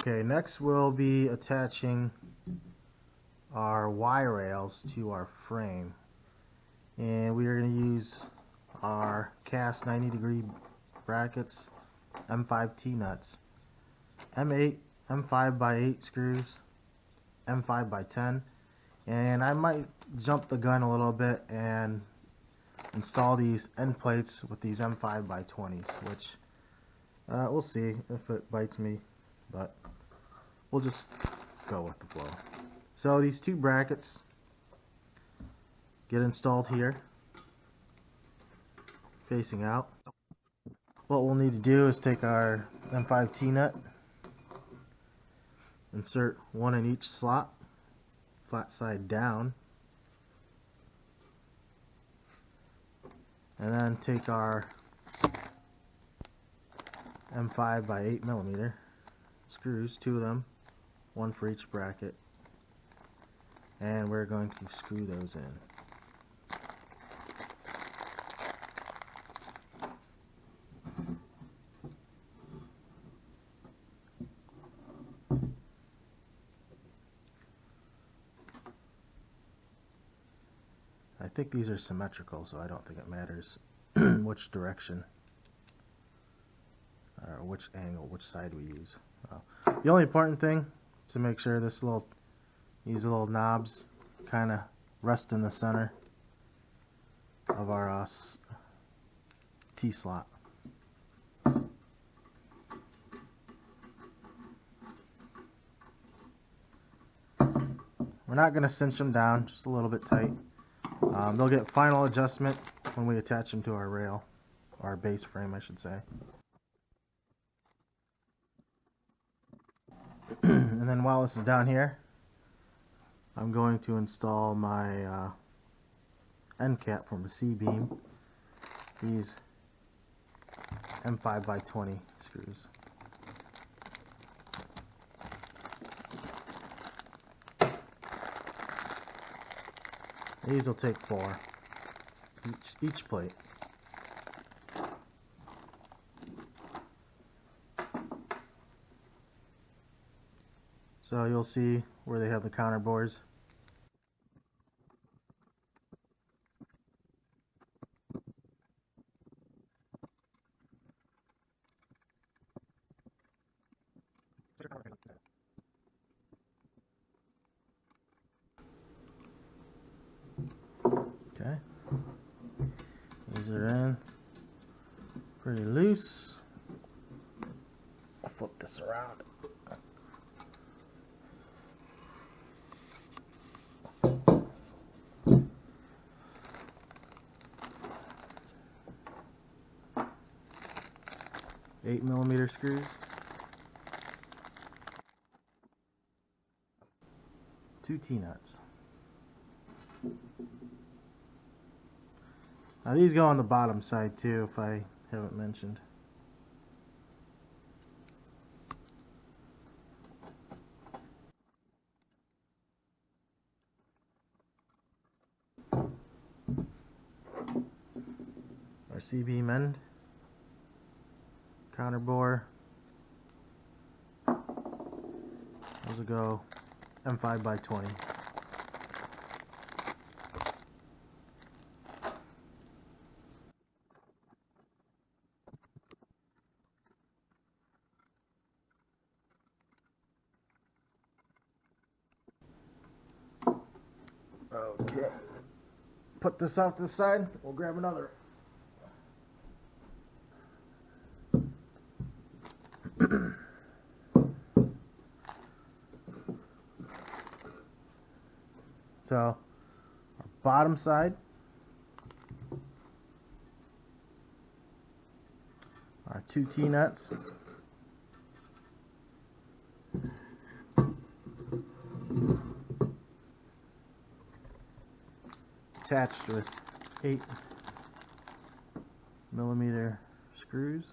Okay, next we'll be attaching our Y rails to our frame, and we are going to use our cast 90-degree brackets, M5 T-nuts, M8, M5 by 8 screws, M5 by 10, and I might jump the gun a little bit and install these end plates with these M5 by 20s, which we'll see if it bites me, but we'll just go with the flow. So these two brackets get installed here, facing out. What we'll need to do is take our M5 T-nut, insert one in each slot, flat side down, and then take our M5 by 8mm screws, two of them, one for each bracket, and we're going to screw those in. I think these are symmetrical, so I don't think it matters which direction or which angle, which side we use. The only important thing is to make sure these little knobs kind of rest in the center of our T-slot. We're not going to cinch them down, just a little bit tight. They'll get final adjustment when we attach them to our rail, or our base frame, I should say. And then while this is down here, I'm going to install my end cap from the C-beam, these M5 by 20 screws. These will take 4 each plate. So you'll see where they have the counter bores. Okay, these are in pretty loose. I'll flip this around. $8mm screws, 2 T-nuts. Now these go on the bottom side too, if I haven't mentioned. Our C-beam end, counter bore. Those will go M5 by 20. Okay, put this off to the side, we'll grab another. So, our bottom side, our 2 T-nuts, attached with 8mm screws.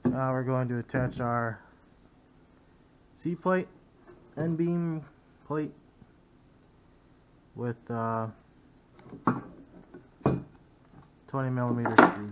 Now we're going to attach our C-plate, end beam plate with 20mm screws.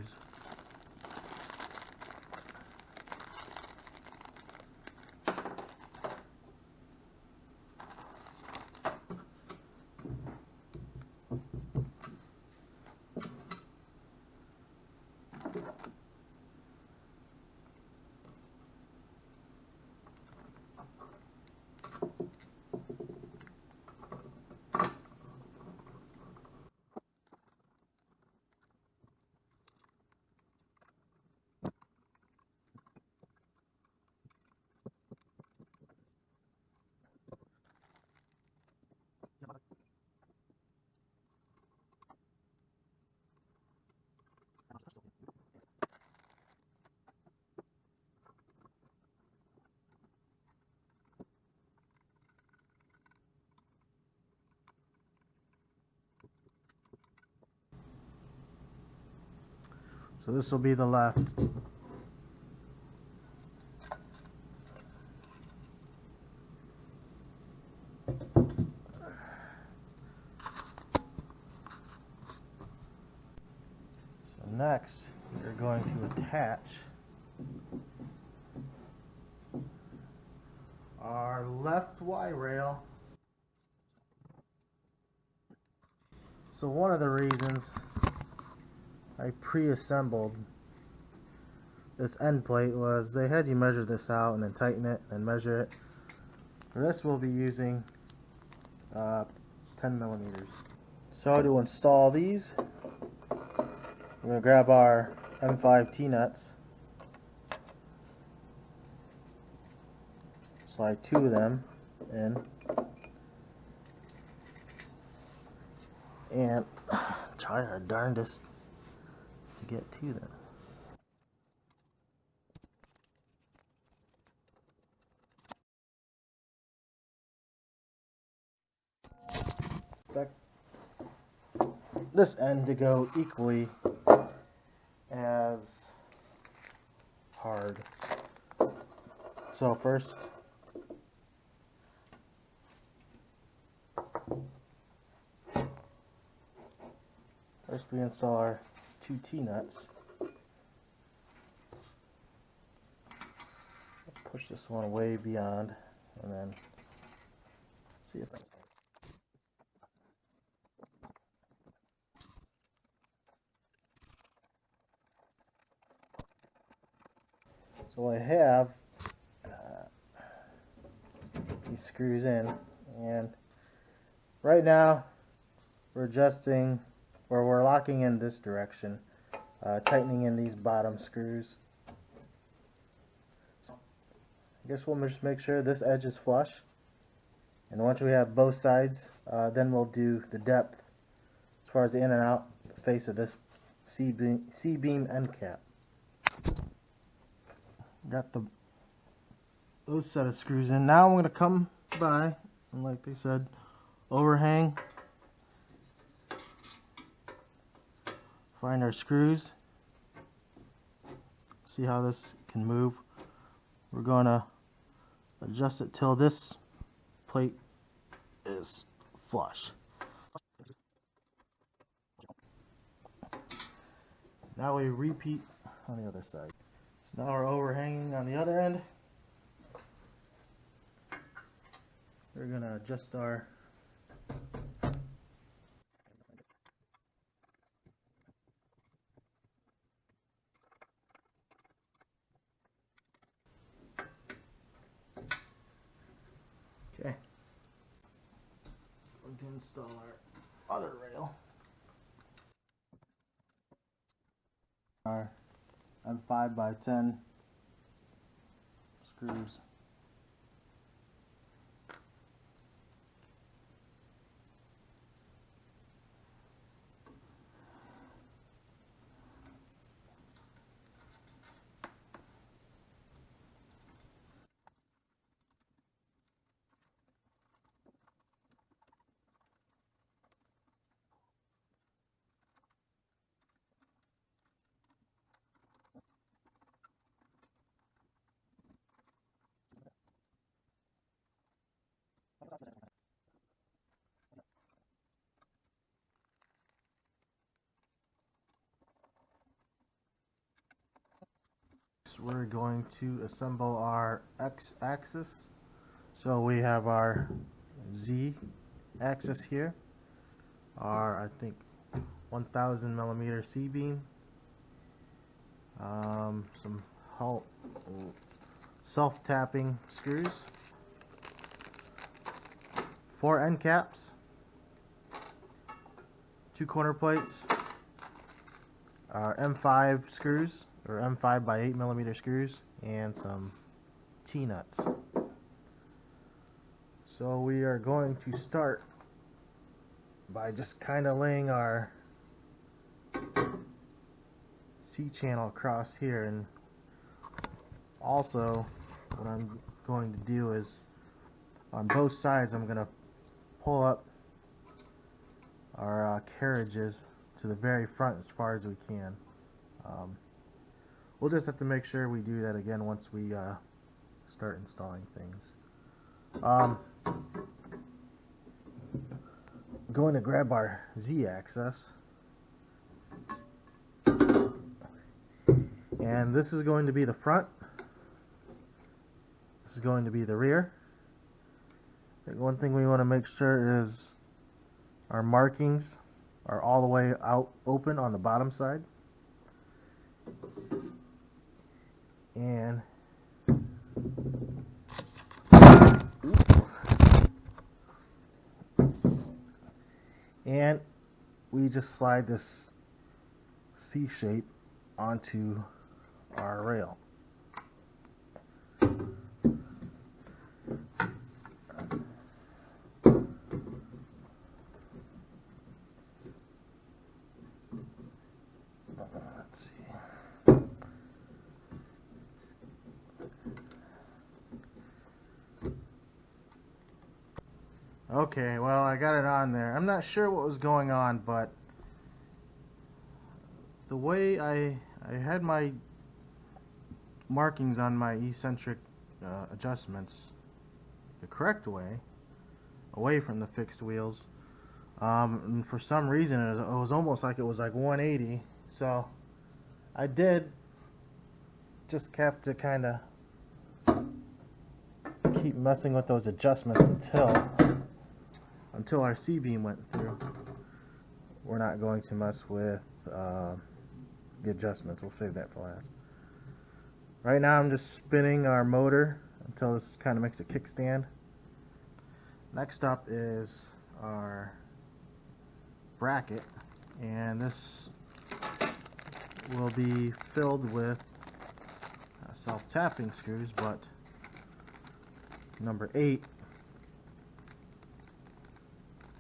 So this will be the left. So next, we're going to attach our left Y rail. So one of the reasons I pre-assembled this end plate was they had you measure this out and then tighten it and measure it. For this we'll be using 10mm. So to install these, we're going to grab our M5 T-nuts, slide 2 of them in, and try our darndest to get to them. Expect this end to go equally as hard. So first, we install our 2 T-nuts. Push this one way beyond, and then see if I can. So I have these screws in, and right now we're adjusting, or we're locking in this direction, tightening in these bottom screws. So I guess we'll just make sure this edge is flush, and once we have both sides, then we'll do the depth as far as the in and out face of this C-beam end cap. Got those set of screws in. Now I'm going to come by and, like they said, overhang, find our screws, see how this can move. We're going to adjust it till this plate is flush. Now we repeat on the other side. So now we're overhanging on the other end. We're going to adjust our okay. We're going to install our other rail. Our M5x10 screws. we're going to assemble our x-axis. So we have our z-axis here, our, I think, 1000 millimeter C-beam, some self-tapping screws, 4 end caps, 2 corner plates, M5 screws, or M5 by 8 millimeter screws, and some T-nuts. So we are going to start by just kind of laying our C-channel across here, and also what I'm going to do is on both sides I'm going to pull up our carriages to the very front as far as we can. We'll just have to make sure we do that again once we start installing things. I'm going to grab our Z-axis, and this is going to be the front, this is going to be the rear. One thing we want to make sure is our markings are all the way out open on the bottom side, and we just slide this C shape onto our rail. Let's see. Okay, well, I got it on there. I'm not sure what was going on, but the way I had my markings on my eccentric adjustments the correct way, away from the fixed wheels, and for some reason it was almost like it was like 180. So I did just have to kind of keep messing with those adjustments until our C-beam went through. We're not going to mess with the adjustments. We'll save that for last. Right now I'm just spinning our motor until this kind of makes a kickstand. Next up is our bracket, and this will be filled with self-tapping screws, but number 8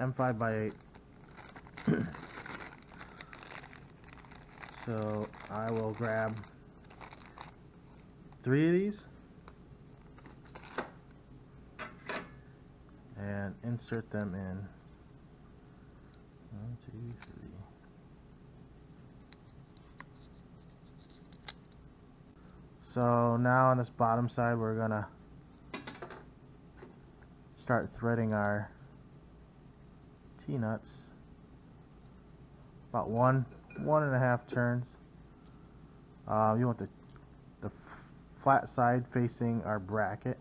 M5 by 8. So I will grab 3 of these and insert them in. 1, 2, 3. So now on this bottom side we're gonna start threading our T-nuts, about 1.5 turns. You want the flat side facing our bracket.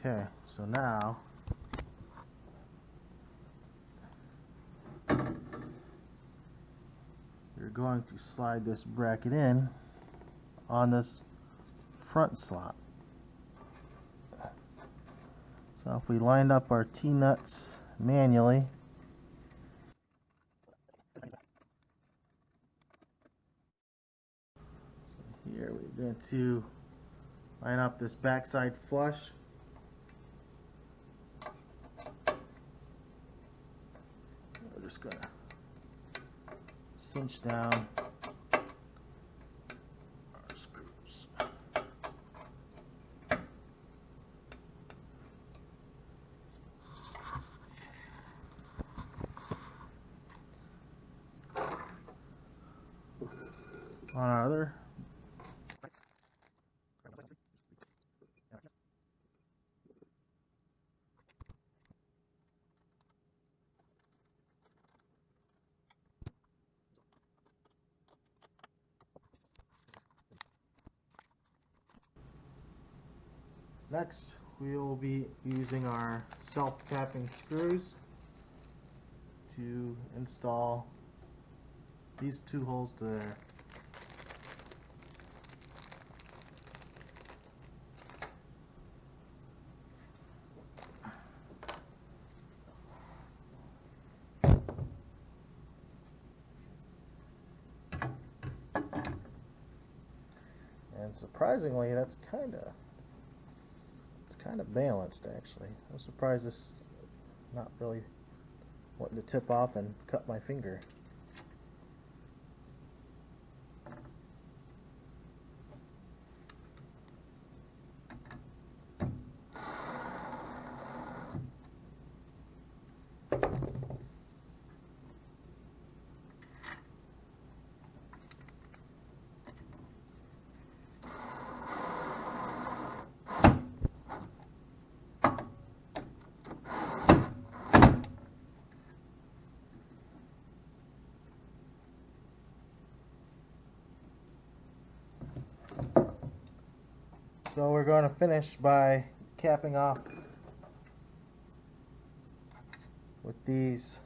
Okay, so now you're going to slide this bracket in on this front slot. So if we lined up our T-nuts manually, here we're going to line up this backside flush. We're just going to cinch down our screws. On our other Next, we will be using our self-tapping screws to install these two holes to there. And surprisingly, it's kind of balanced actually. I'm surprised this is not really wanting to tip off and cut my finger. So we're going to finish by capping off with these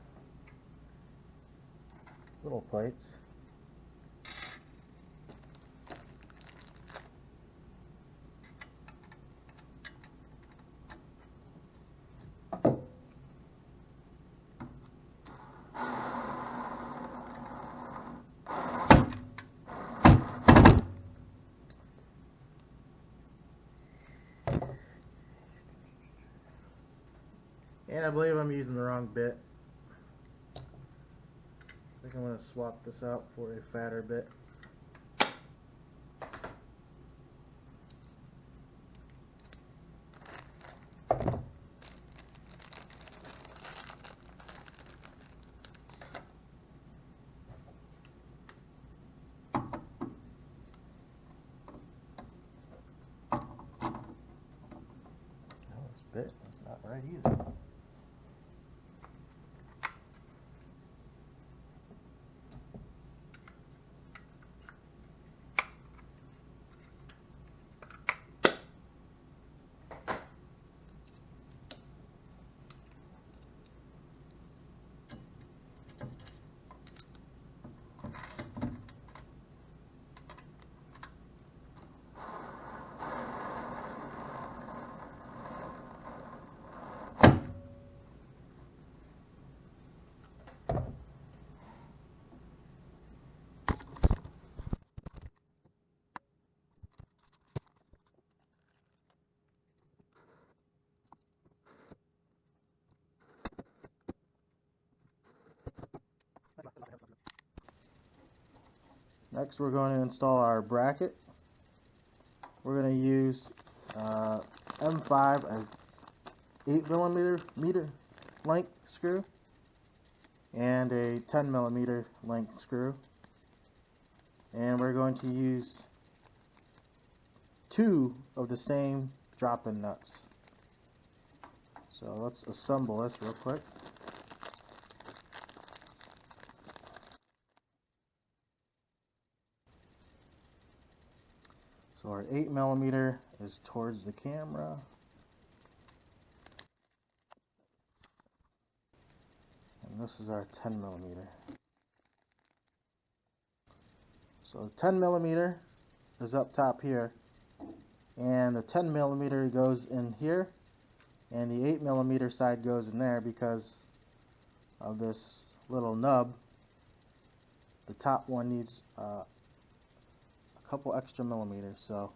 little plates. And I believe I'm using the wrong bit. I think I'm going to swap this out for a fatter bit. This bit is not right either. Next, we're going to install our bracket. We're going to use M5 as 8mm length screw and a 10mm length screw, and we're going to use 2 of the same drop-in nuts. So let's assemble this real quick. So our 8mm is towards the camera. And this is our 10mm. So the 10mm is up top here, and the 10mm goes in here, and the 8mm side goes in there because of this little nub. The top one needs a couple extra millimeters. So